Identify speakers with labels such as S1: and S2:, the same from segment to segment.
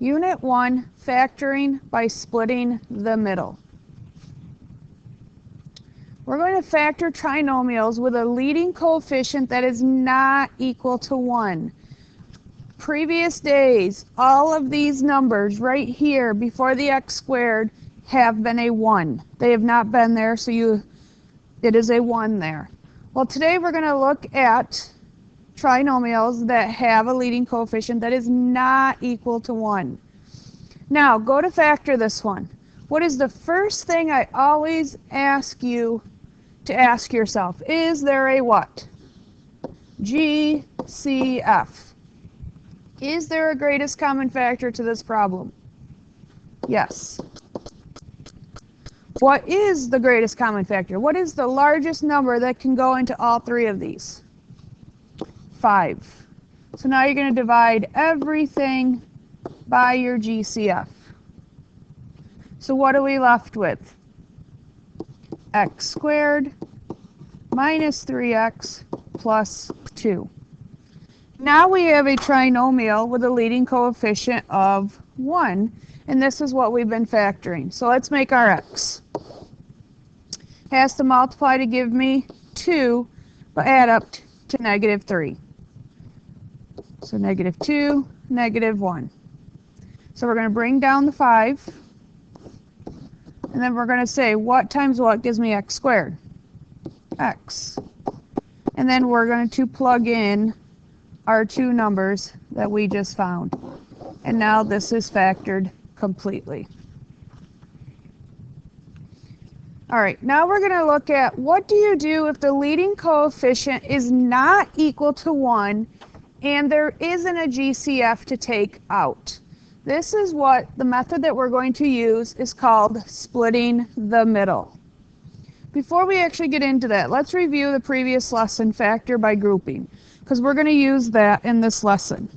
S1: Unit 1, factoring by splitting the middle. We're going to factor trinomials with a leading coefficient that is not equal to 1. Previous days, all of these numbers right here before the x squared have been a 1. They have not been there, so it is a 1 there. Well, today we're going to look at trinomials that have a leading coefficient that is not equal to 1. Now, go to factor this one. What is the first thing I always ask you to ask yourself? Is there a what? GCF. Is there a greatest common factor to this problem? Yes. What is the greatest common factor? What is the largest number that can go into all three of these? 5. So now you're going to divide everything by your GCF. So what are we left with? X squared minus 3x plus 2. Now we have a trinomial with a leading coefficient of 1, and this is what we've been factoring. So let's make our x. Has to multiply to give me 2, but add up to negative 3. So negative 2, negative 1. So we're going to bring down the 5, and then we're going to say what times what gives me x squared? X. And then we're going to plug in our two numbers that we just found. And now this is factored completely. All right, now we're going to look at what do you do if the leading coefficient is not equal to 1 and there isn't a GCF to take out. This is what the method that we're going to use is called splitting the middle. Before we actually get into that, let's review the previous lesson, factor by grouping, because we're going to use that in this lesson.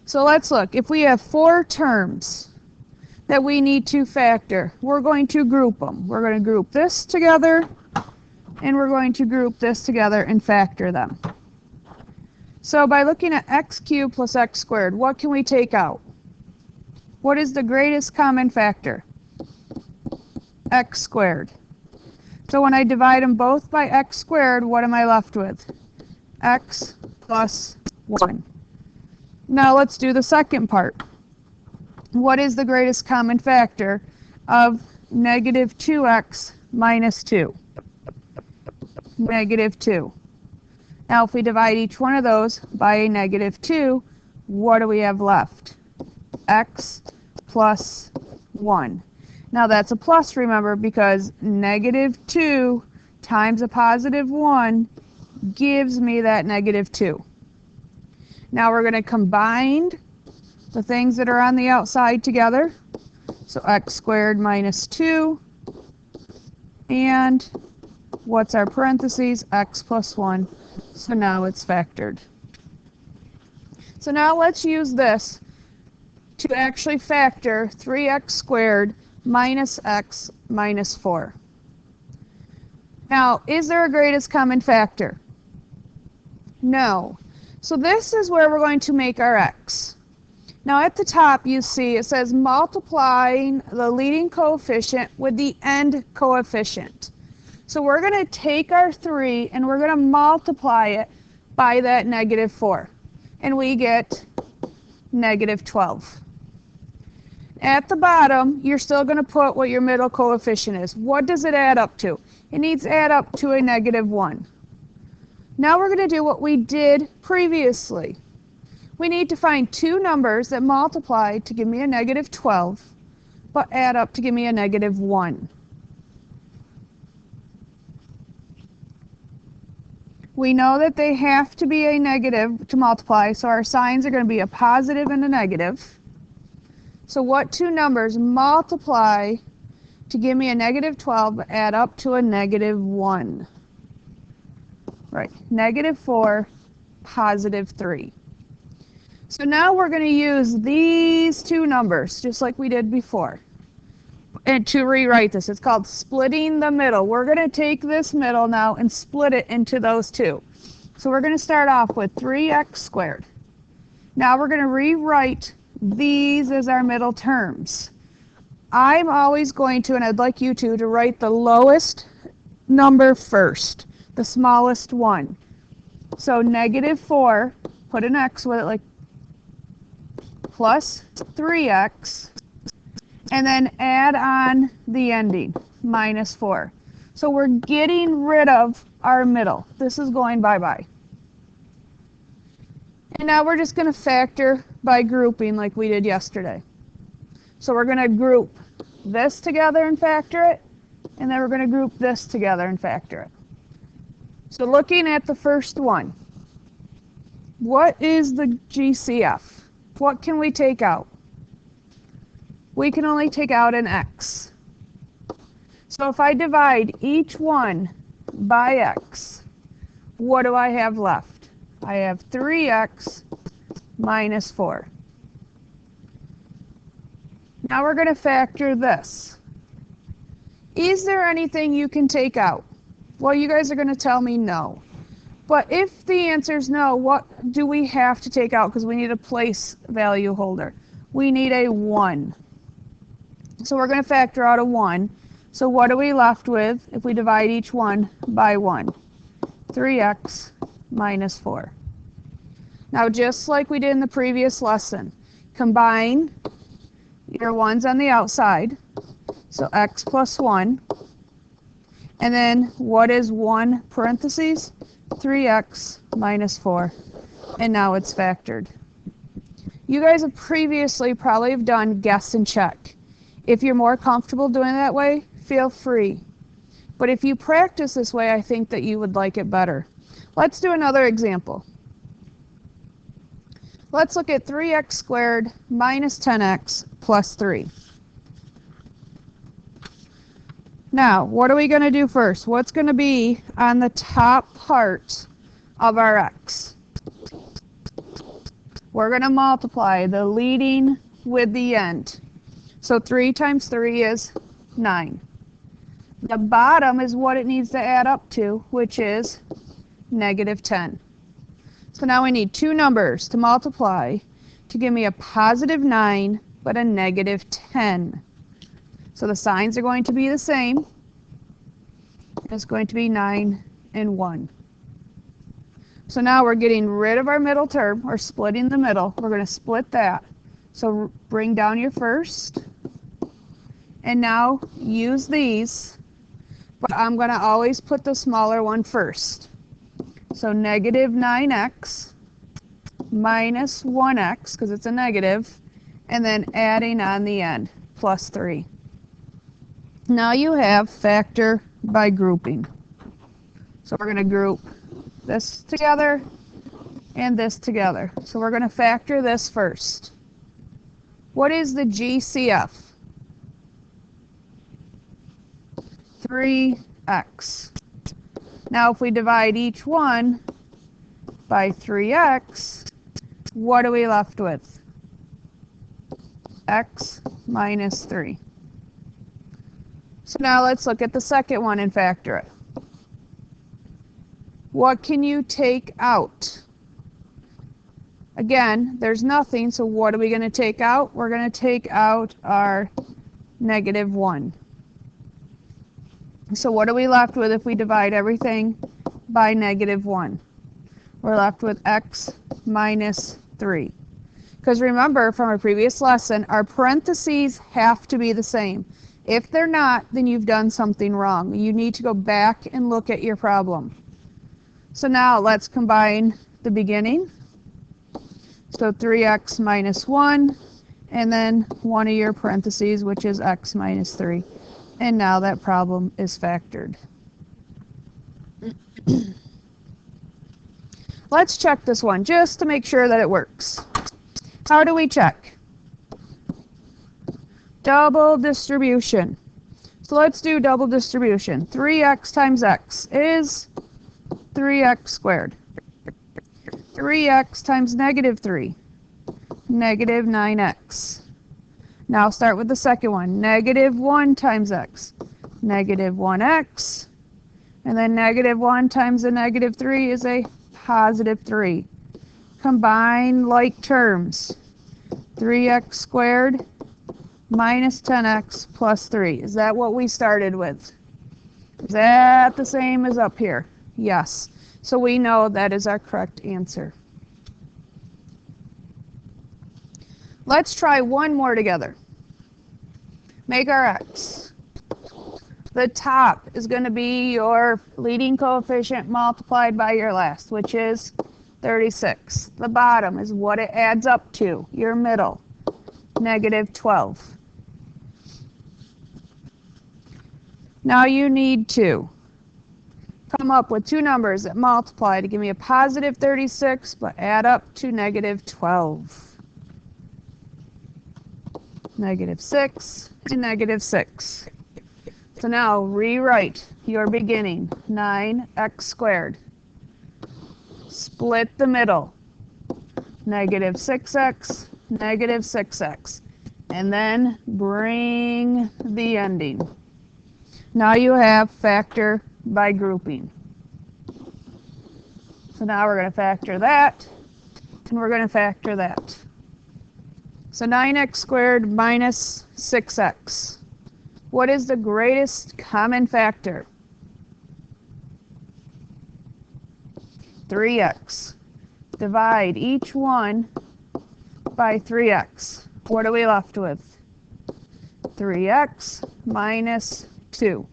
S1: So let's look. If we have 4 terms that we need to factor, we're going to group them. We're going to group this together, and we're going to group this together and factor them. So by looking at x cubed plus x squared, what can we take out? What is the greatest common factor? X squared. So when I divide them both by x squared, what am I left with? X plus 1. Now let's do the second part. What is the greatest common factor of negative 2x minus 2? Negative 2. Now if we divide each one of those by a negative 2, what do we have left? X plus 1. Now that's a plus, remember, because negative 2 times a positive 1 gives me that negative 2. Now we're going to combine the things that are on the outside together. So x squared minus 2, and what's our parentheses? X plus 1. So now it's factored. So now let's use this to actually factor 3x squared minus x minus 4. Now, is there a greatest common factor? No. So this is where we're going to make our x. Now at the top you see it says multiplying the leading coefficient with the end coefficient. So we're going to take our 3 and we're going to multiply it by that negative 4. And we get negative 12. At the bottom, you're still going to put what your middle coefficient is. What does it add up to? It needs to add up to a negative 1. Now we're going to do what we did previously. We need to find two numbers that multiply to give me a negative 12, but add up to give me a negative 1. We know that they have to be a negative to multiply, so our signs are going to be a positive and a negative. So what two numbers multiply to give me a negative 12 but add up to a negative 1? Right, negative 4, positive 3. So now we're going to use these two numbers, just like we did before, and to rewrite this. It's called splitting the middle. We're going to take this middle now and split it into those two. So we're going to start off with 3x squared. Now we're going to rewrite these as our middle terms. I'm always going to, and I'd like you to write the lowest number first, the smallest one. So -4, put an x with it, like plus 3x, and then add on the ending, -4. So we're getting rid of our middle. This is going bye-bye. And now we're just going to factor by grouping like we did yesterday. So we're going to group this together and factor it, and then we're going to group this together and factor it. So looking at the first one, what is the GCF? What can we take out? We can only take out an x. So if I divide each one by x, what do I have left? I have 3x minus 4. Now we're going to factor this. Is there anything you can take out? Well, you guys are going to tell me no. But if the answer is no, what do we have to take out? Because we need a place value holder. We need a 1. So we're going to factor out a 1. So what are we left with if we divide each one by 1? 3x minus 4. Now, just like we did in the previous lesson, combine your 1's on the outside. So x plus 1. And then what is 1 parentheses? 3x minus 4. And now it's factored. You guys have previously probably have done guess and check. If you're more comfortable doing it that way, feel free. But if you practice this way, I think that you would like it better. Let's do another example. Let's look at 3x squared minus 10x plus 3. Now, what are we going to do first? What's going to be on the top part of our x? We're going to multiply the leading with the end. So 3 times 3 is 9. The bottom is what it needs to add up to, which is -10. So now we need two numbers to multiply to give me a +9 but a -10. So the signs are going to be the same. It's going to be 9 and 1. So now we're getting rid of our middle term, or splitting the middle. We're going to split that. So bring down your first. And now use these. But I'm going to always put the smaller one first. So -9x minus 1x, because it's a negative, and then adding on the end, plus 3. Now you have factor by grouping. So we're going to group this together and this together. So we're going to factor this first. What is the GCF? 3x. Now if we divide each one by 3x, what are we left with? X minus 3. So now let's look at the second one and factor it. What can you take out? Again, there's nothing, so what are we going to take out? We're going to take out our -1. So what are we left with if we divide everything by -1? We're left with x minus 3. Because remember from our previous lesson, our parentheses have to be the same. If they're not, then you've done something wrong. You need to go back and look at your problem. So now let's combine the beginning. So 3x minus 1, and then one of your parentheses, which is x minus 3. And now that problem is factored. Let's check this one just to make sure that it works. How do we check? Double distribution. So let's do double distribution. 3x times x is 3x squared. 3x times -3, -9x. Now start with the second one. -1 times x, -1x. And then -1 times a -3 is a +3. combine like terms. 3x squared minus 10x plus 3. Is that what we started with? Is that the same as up here? Yes. So we know that is our correct answer. Let's try one more together. Make our x. The top is going to be your leading coefficient multiplied by your last, which is 36. The bottom is what it adds up to, your middle, negative 12. Now you need to come up with two numbers that multiply to give me a positive 36, but add up to negative 12. Negative 6 and negative 6. So now rewrite your beginning, 9x squared. Split the middle, negative 6x, negative 6x. And then bring the ending. Now you have factor by grouping. So now we're going to factor that, and we're going to factor that. So 9x squared minus 6x. What is the greatest common factor? 3x. Divide each one by 3x. What are we left with? 3x minus 2.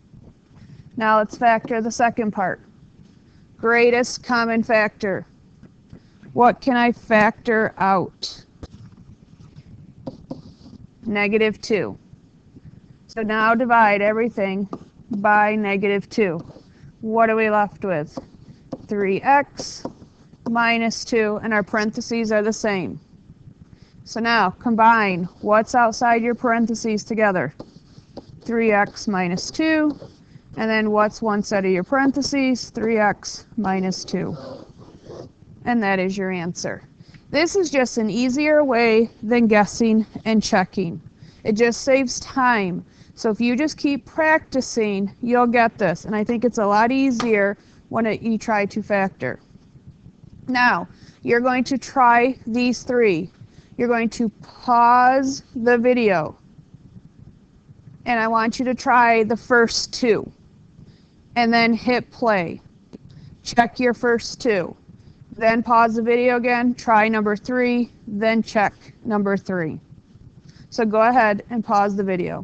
S1: Now let's factor the second part. Greatest common factor. What can I factor out? Negative 2. So now divide everything by negative 2. What are we left with? 3x minus 2, and our parentheses are the same. So now combine what's outside your parentheses together. 3x minus 2, and then what's one set of your parentheses? 3x minus 2. And that is your answer. This is just an easier way than guessing and checking. It just saves time. So if you just keep practicing, you'll get this. And I think it's a lot easier when you try to factor. Now, you're going to try these three. You're going to pause the video. And I want you to try the first two. And then hit play. Check your first two. Then pause the video again, try number 3, then check number 3. So go ahead and pause the video.